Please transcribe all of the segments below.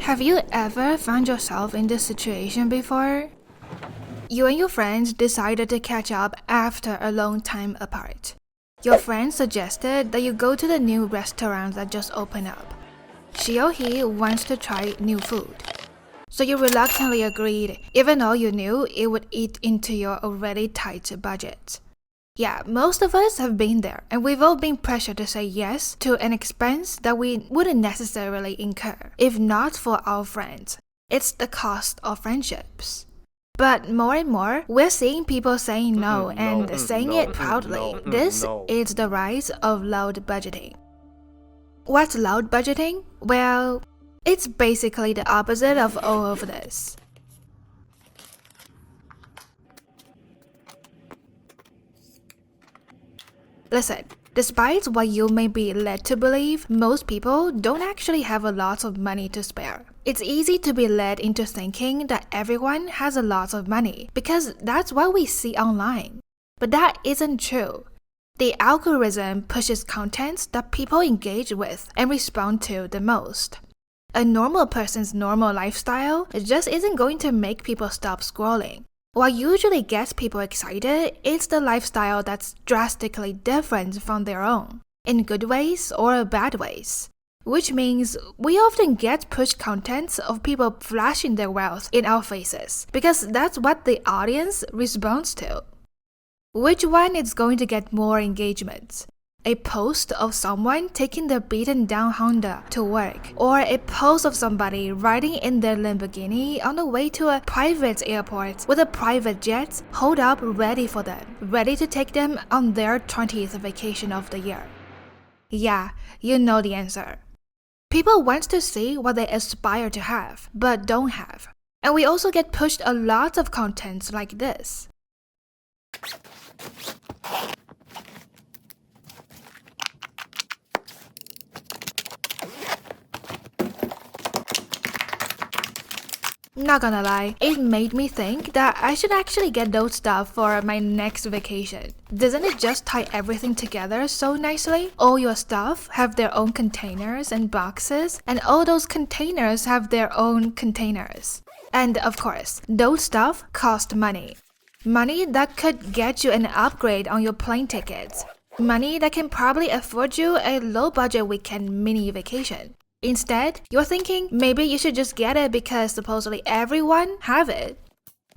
Have you ever found yourself in this situation before? You and your friends decided to catch up after a long time apart. Your friend suggested that you go to the new restaurant that just opened up. She or he wants to try new food. So you reluctantly agreed, even though you knew it would eat into your already tight budget. Yeah, most of us have been there, and we've all been pressured to say yes to an expense that we wouldn't necessarily incur, if not for our friends. It's the cost of friendships. But more and more, we're seeing people saying no and saying it proudly. This is the rise of loud budgeting. What's loud budgeting? Well, it's basically the opposite of all of this. Listen, despite what you may be led to believe, most people don't actually have a lot of money to spare. It's easy to be led into thinking that everyone has a lot of money because that's what we see online. But that isn't true. The algorithm pushes content that people engage with and respond to the most. A normal person's normal lifestyle just isn't going to make people stop scrolling. What usually gets people excited is the lifestyle that's drastically different from their own, in good ways or bad ways. Which means we often get pushed content of people flashing their wealth in our faces, because that's what the audience responds to. Which one is going to get more engagement? A post of someone taking their beaten down Honda to work, or a post of somebody riding in their Lamborghini on the way to a private airport with a private jet holed up ready for them, ready to take them on their 20th vacation of the year? Yeah, you know the answer. People want to see what they aspire to have, but don't have. And we also get pushed a lot of content like this. Not gonna lie, it made me think that I should actually get those stuff for my next vacation. Doesn't it just tie everything together so nicely? All your stuff have their own containers and boxes, and all those containers have their own containers. And of course, those stuff cost money. Money that could get you an upgrade on your plane tickets. Money that can probably afford you a low-budget weekend mini vacation. Instead, you're thinking maybe you should just get it because supposedly everyone have it.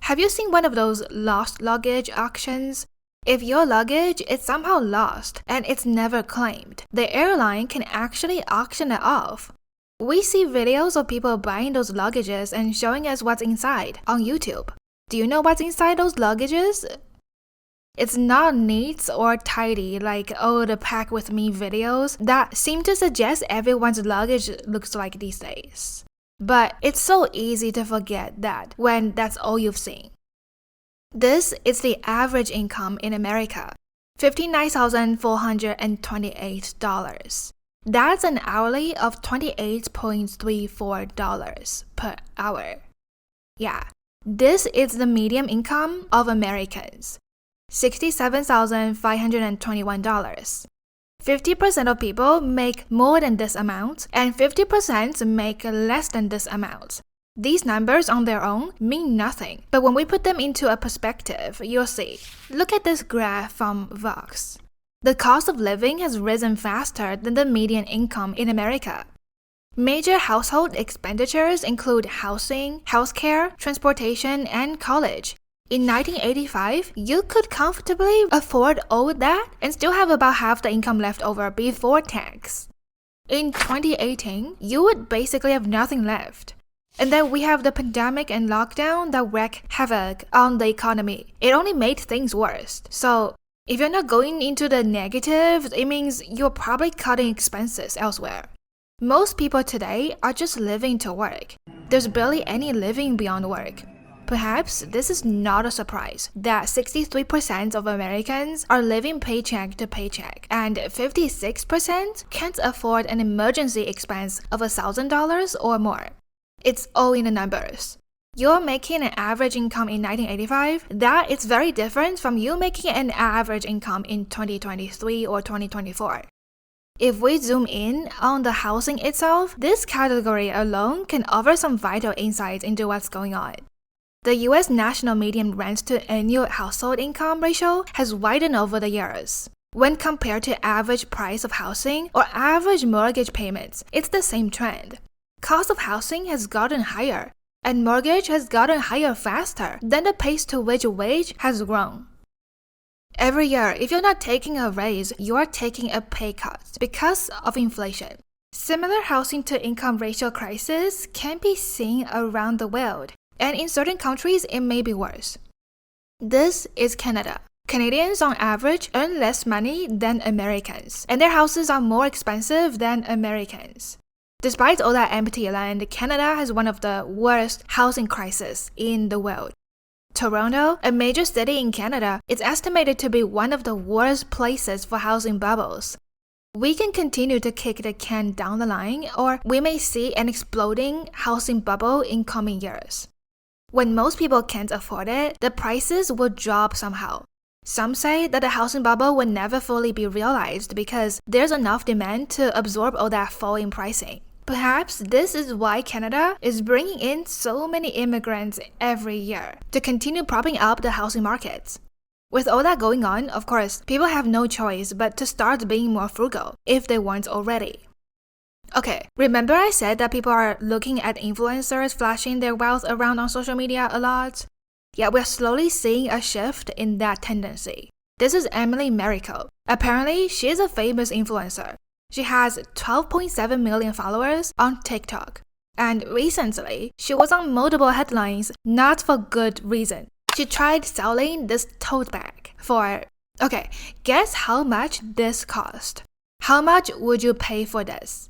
Have you seen one of those lost luggage auctions? If your luggage is somehow lost and it's never claimed, the airline can actually auction it off. We see videos of people buying those luggages and showing us what's inside on YouTube. Do you know what's inside those luggages? It's not neat or tidy like the pack with me videos that seem to suggest everyone's luggage looks like these days. But it's so easy to forget that when that's all you've seen. This is the average income in America, $59,428. That's an hourly of $28.34 per hour. Yeah, this is the median income of Americans. $67,521. 50% of people make more than this amount, and 50% make less than this amount. These numbers on their own mean nothing, but when we put them into a perspective, you'll see. Look at this graph from Vox. The cost of living has risen faster than the median income in America. Major household expenditures include housing, healthcare, transportation, and college. In 1985, you could comfortably afford all that and still have about half the income left over before tax. In 2018, you would basically have nothing left. And then we have the pandemic and lockdown that wreak havoc on the economy. It only made things worse. So, if you're not going into the negative, it means you're probably cutting expenses elsewhere. Most people today are just living to work. There's barely any living beyond work. Perhaps this is not a surprise that 63% of Americans are living paycheck to paycheck, and 56% can't afford an emergency expense of $1,000 or more. It's all in the numbers. You're making an average income in 1985, that is very different from you making an average income in 2023 or 2024. If we zoom in on the housing itself, this category alone can offer some vital insights into what's going on. The US national median rent to annual household income ratio has widened over the years. When compared to average price of housing or average mortgage payments, it's the same trend. Cost of housing has gotten higher, and mortgage has gotten higher faster than the pace to which wage has grown. Every year, if you're not taking a raise, you are taking a pay cut because of inflation. Similar housing to income ratio crisis can be seen around the world, and in certain countries it may be worse. This is Canada. Canadians on average earn less money than Americans, and their houses are more expensive than Americans. Despite all that empty land, Canada has one of the worst housing crises in the world. Toronto, a major city in Canada, is estimated to be one of the worst places for housing bubbles. We can continue to kick the can down the line, or we may see an exploding housing bubble in coming years. When most people can't afford it, the prices will drop somehow. Some say that the housing bubble will never fully be realized because there's enough demand to absorb all that fall in pricing. Perhaps this is why Canada is bringing in so many immigrants every year to continue propping up the housing markets. With all that going on, of course, people have no choice but to start being more frugal if they weren't already. Okay, remember I said that people are looking at influencers flashing their wealth around on social media a lot? Yeah, we're slowly seeing a shift in that tendency. This is Emily Merico. Apparently, she is a famous influencer. She has 12.7 million followers on TikTok. And recently, she was on multiple headlines, not for good reason. She tried selling this tote bag for... Okay, guess how much this cost? How much would you pay for this?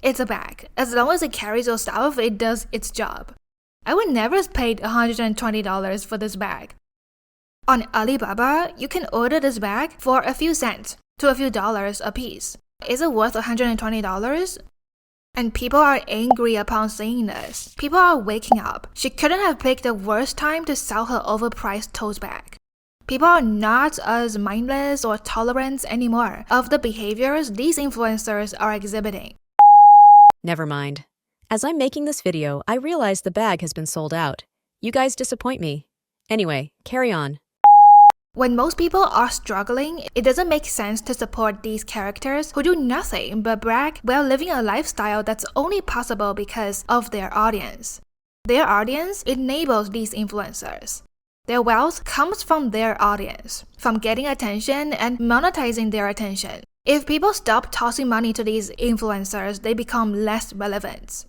It's a bag. As long as it carries your stuff, it does its job. I would never have paid $120 for this bag. On Alibaba, you can order this bag for a few cents to a few dollars a piece. Is it worth $120? And people are angry upon seeing this. People are waking up. She couldn't have picked the worst time to sell her overpriced tote bag. People are not as mindless or tolerant anymore of the behaviors these influencers are exhibiting. Never mind. As I'm making this video, I realize the bag has been sold out. You guys disappoint me. Anyway, carry on. When most people are struggling, it doesn't make sense to support these characters who do nothing but brag while living a lifestyle that's only possible because of their audience. Their audience enables these influencers. Their wealth comes from their audience, from getting attention and monetizing their attention. If people stop tossing money to these influencers, they become less relevant.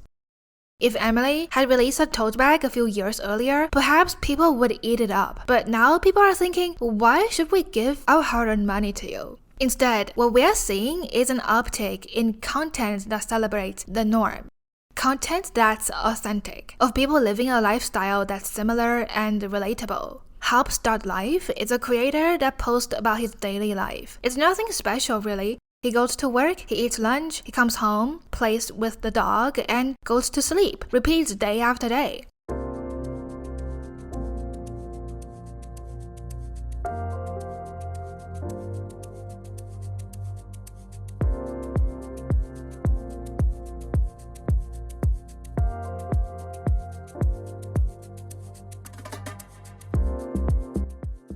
If Emily had released her tote bag a few years earlier, perhaps people would eat it up. But now people are thinking, why should we give our hard-earned money to you? Instead, what we are seeing is an uptick in content that celebrates the norm. Content that's authentic, of people living a lifestyle that's similar and relatable. Help Start Life is a creator that posts about his daily life. It's nothing special really. He goes to work, he eats lunch, he comes home, plays with the dog, and goes to sleep. Repeats day after day.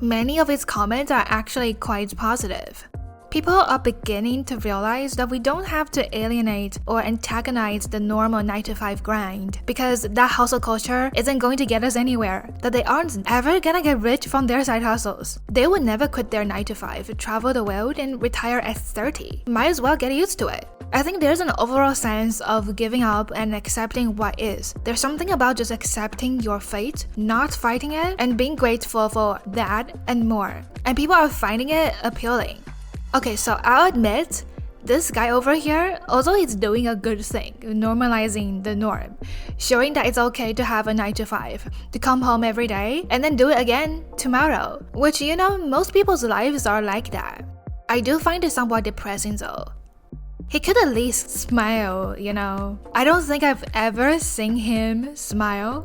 Many of his comments are actually quite positive. People are beginning to realize that we don't have to alienate or antagonize the normal 9-to-5 grind because that hustle culture isn't going to get us anywhere, that they aren't ever gonna get rich from their side hustles. They will never quit their 9-to-5, travel the world, and retire at 30. Might as well get used to it. I think there's an overall sense of giving up and accepting what is. There's something about just accepting your fate, not fighting it, and being grateful for that and more. And people are finding it appealing. Okay, so I'll admit, this guy over here also is doing a good thing, normalizing the norm, showing that it's okay to have a 9-to-5, to come home every day and then do it again tomorrow, which most people's lives are like that. I do find it somewhat depressing though. He could at least smile, I don't think I've ever seen him smile.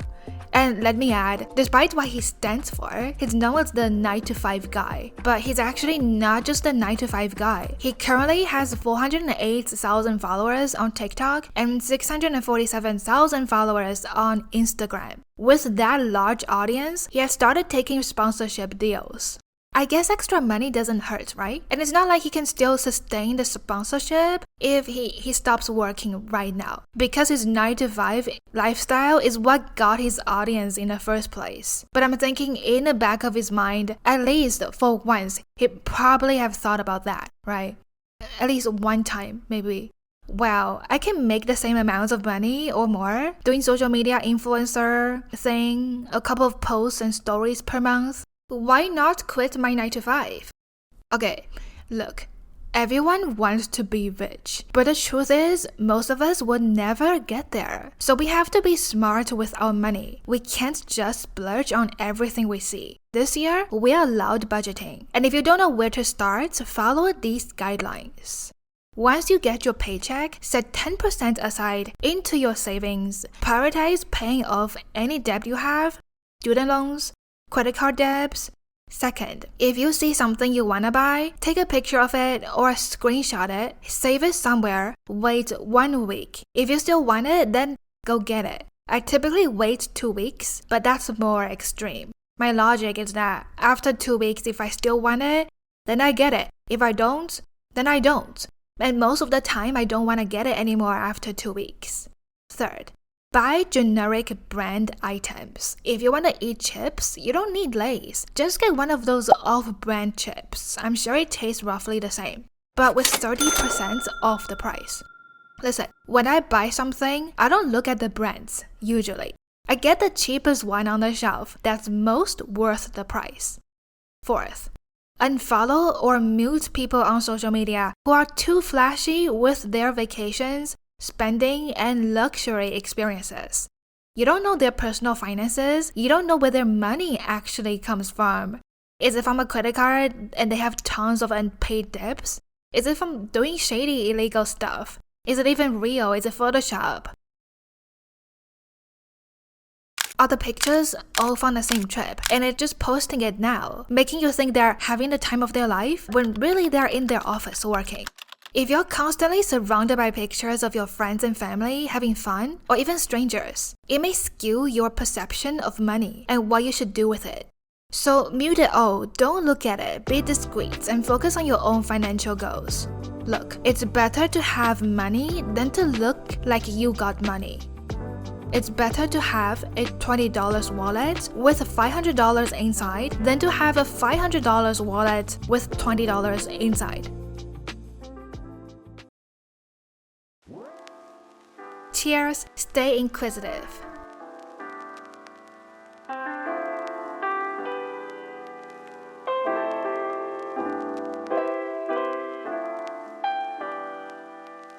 And let me add, despite what he stands for, he's known as the 9-to-5 guy. But he's actually not just the 9-to-5 guy. He currently has 408,000 followers on TikTok and 647,000 followers on Instagram. With that large audience, he has started taking sponsorship deals. I guess extra money doesn't hurt, right? And it's not like he can still sustain the sponsorship if he stops working right now. Because his 9-to-5 lifestyle is what got his audience in the first place. But I'm thinking in the back of his mind, at least for once, he'd probably have thought about that, right? At least one time, maybe. Wow, I can make the same amounts of money or more doing social media influencer thing, a couple of posts and stories per month. Why not quit my 9-to-5? Okay, look, everyone wants to be rich, but the truth is, most of us would never get there. So we have to be smart with our money. We can't just splurge on everything we see. This year, we are allowed budgeting. And if you don't know where to start, follow these guidelines. Once you get your paycheck, set 10% aside into your savings. Prioritize paying off any debt you have, student loans, credit card debts. Second, if you see something you want to buy, take a picture of it or screenshot it, save it somewhere, wait 1 week. If you still want it, then go get it. I typically wait 2 weeks, but that's more extreme. My logic is that after 2 weeks, if I still want it, then I get it. If I don't, then I don't. And most of the time, I don't want to get it anymore after 2 weeks. Third, buy generic brand items. If you want to eat chips, you don't need Lay's. Just get one of those off-brand chips. I'm sure it tastes roughly the same, but with 30% off the price. Listen, when I buy something, I don't look at the brands, usually. I get the cheapest one on the shelf that's most worth the price. Fourth, unfollow or mute people on social media who are too flashy with their vacations, spending, and luxury experiences. You don't know their personal finances. You don't know where their money actually comes from. Is it from a credit card and they have tons of unpaid debts? Is it from doing shady illegal stuff? Is it even real? Is it Photoshop? Are the pictures all from the same trip and they're just posting it now, making you think they're having the time of their life when really they're in their office working? If you're constantly surrounded by pictures of your friends and family having fun, or even strangers, it may skew your perception of money and what you should do with it. So mute it all, don't look at it, be discreet, and focus on your own financial goals. Look, it's better to have money than to look like you got money. It's better to have a $20 wallet with $500 inside than to have a $500 wallet with $20 inside. Cheers, stay inquisitive.